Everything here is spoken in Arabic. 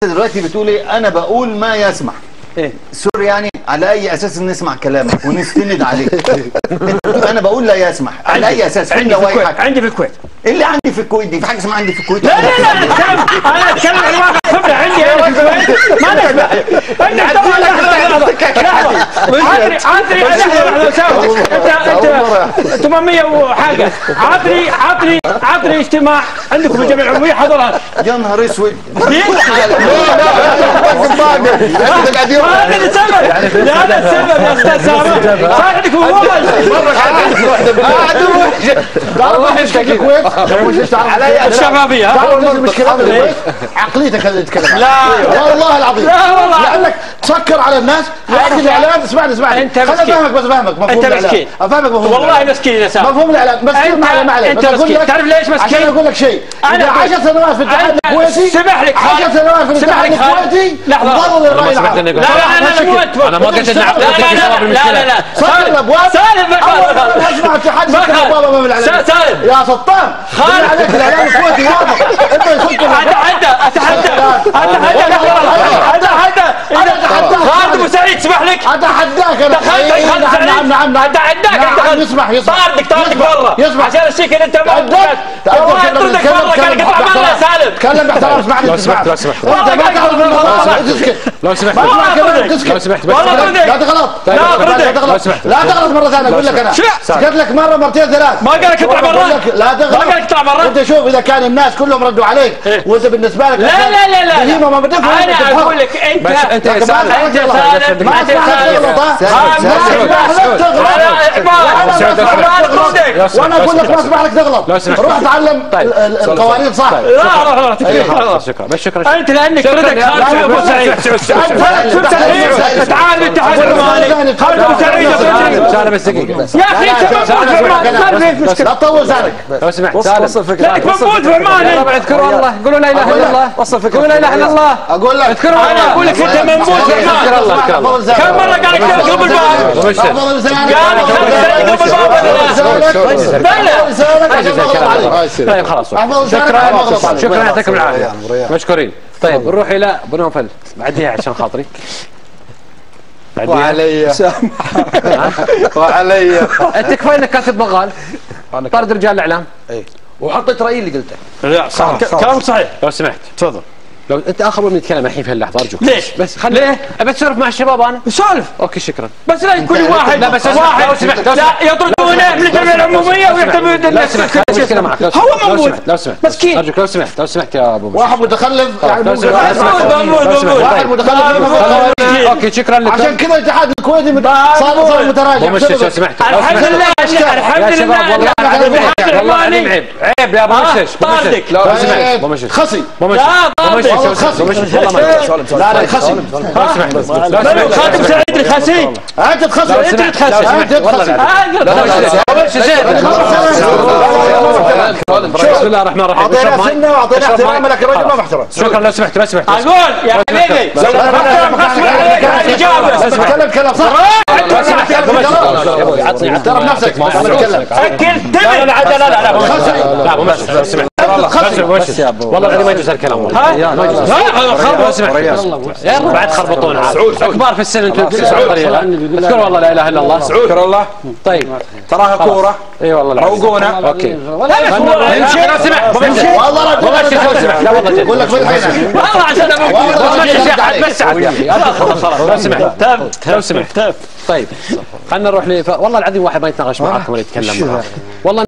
دلوقتي بتقول ايه؟ انا بقول ما يسمح. ايه سوري، يعني على اي اساس نسمع كلامك ونستند عليه؟ انا بقول لا يسمح على اي اساس؟ عندي في الكويت. عندي في الكويت. ايه اللي عندي في الكويت دي؟ في حاجه اسمها عندي في الكويت؟ لا انا اتكلم عن واقع خبره عندي انا في الكويت. ما نسمح. انت انت 800 وحاجه. عطني اجتماع عندكم في الجمعيه العموميه حضرها. يا نهار اسود. هذا السبب يا استاذ سامر. صار عندكم الشبابيه. عقليتك اللي تتكلم لا والله العظيم. لا والله لانك تسكر على الناس. لكن الاعلام اسمعني انت خليني مسكين. افهمك مفهوم انت الاعلام. مسكين. افهمك مفهوم والله مسكين يا سامر. مفهوم الاعلام مسكين. ما عليه انت مسكين. تعرف ليش مسكين؟ عشان اقول لك شيء. انا 10 سنوات في الاتحاد الكويتي. سمح لك 10 سنوات في الاتحاد الكويتي. ضرر الراي العام. انا ما قلت ان لا سالم ابواب. سالم اسمع التحدي ابواب من الاعلام. سالم يا سلطان خالد عليك الاعلام الكويتي واضح. انت يصدق اتحدى خالد ابو سعيد اسمح لك. اتحداك انا. نعم اتحداك انت. يسمح طاردك برا عشان الشيك اللي انت والله اطردك برا. قال اطلع برا يا سالم. تكلم باحترام. اسمعني. لو سمحت انت ما تعرف لو سمحت لو سمحت لا تغلط. لا تغلط مره ثانيه. اقول لك انا قلت لك مره مرتين ثلاث. ما قال لك اطلع برا. لا تغلط. ما قال لك اطلع برا. انت شوف اذا كان الناس كلهم ردوا عليك وانت بالنسبه لك لا بهيمه ما بتفهم. انا اقول لك انت يا سالم ما وانا اقول لك ما اسمح لك تغلط. روح اتعلم القوانين صح. شكرا بس شكرا. انت لانك ردك خالد ابو سعيد. تعال الاتحاد العماني خالد ابو سعيد. سالم بس دقيقه يا اخي انت موجود. لا تطول لسانك. لو سمحت وصل فكرة. لك موجود في عماني. اذكروا الله قولوا لا اله الا الله. وصل فكرة. قولوا لا اله الا الله. اقول لك انا اقول لك انت موجود في عماني. كم مره قال لك قبل الباب؟ طيب خلاص شكرا يعطيكم العافيه مشكورين. طيب نروح الى ابو نوفل بعديها عشان خاطري. وعلي انت كفايه انك كاتب مقال طارد رجال الاعلام وحطيت رايي اللي قلته. لا صح كلامك صحيح. لو سمحت تفضل. لو انت اخر من يتكلم الحين في هاللحظه ارجوك. ليش؟ بس خليه ابى اسولف مع الشباب انا. سولف. اوكي شكرا. بس لا يكون واحد. لا بس واحد لو سمحت لا يطردونه من الجمعيه العموميه ويعتمد لو سمحت مشكله معك. هو موجود. لو سمحت مسكين. ارجوك لو سمحت يا ابو واحد متخلف يعني واحد متخلف. اوكي شكرا لك. عشان كذا الاتحاد الكويتي صار متراجع. لو سمحت الحمد لله الحمد لله والله عيب يا ابو مشش. طاردك. لو سمحت خصي. لا طاردك. لا لا خصي. لو سمحت خاتم سعيد الخسي. انت تخصي. انت تخسي. انت تخصي. بسم الله الرحمن الرحيم. اعطينا سنه واعطينا احترام لك الرجل ما محترم. شكرا لو سمحت اقول يا حبيبي تكلم كلام صح. عطني اعترف نفسك. اكل لا لا لا لا لا لا ابو مشي لو سمحت والله العظيم ما يجوز الكلام والله لو سمحت يلا بعد خربطونا كبار في السن انتم اذكر والله لا اله الا الله. شكرا الله. طيب تراها كوره. اي والله روقونا. اوكي امشي لو سمحت والله لا والله اقول لك والله عشان لو سمحت لو سمحت. طيب خلينا نروح والله العظيم واحد ما يتناقش معكم ولا يتكلم معكم والله.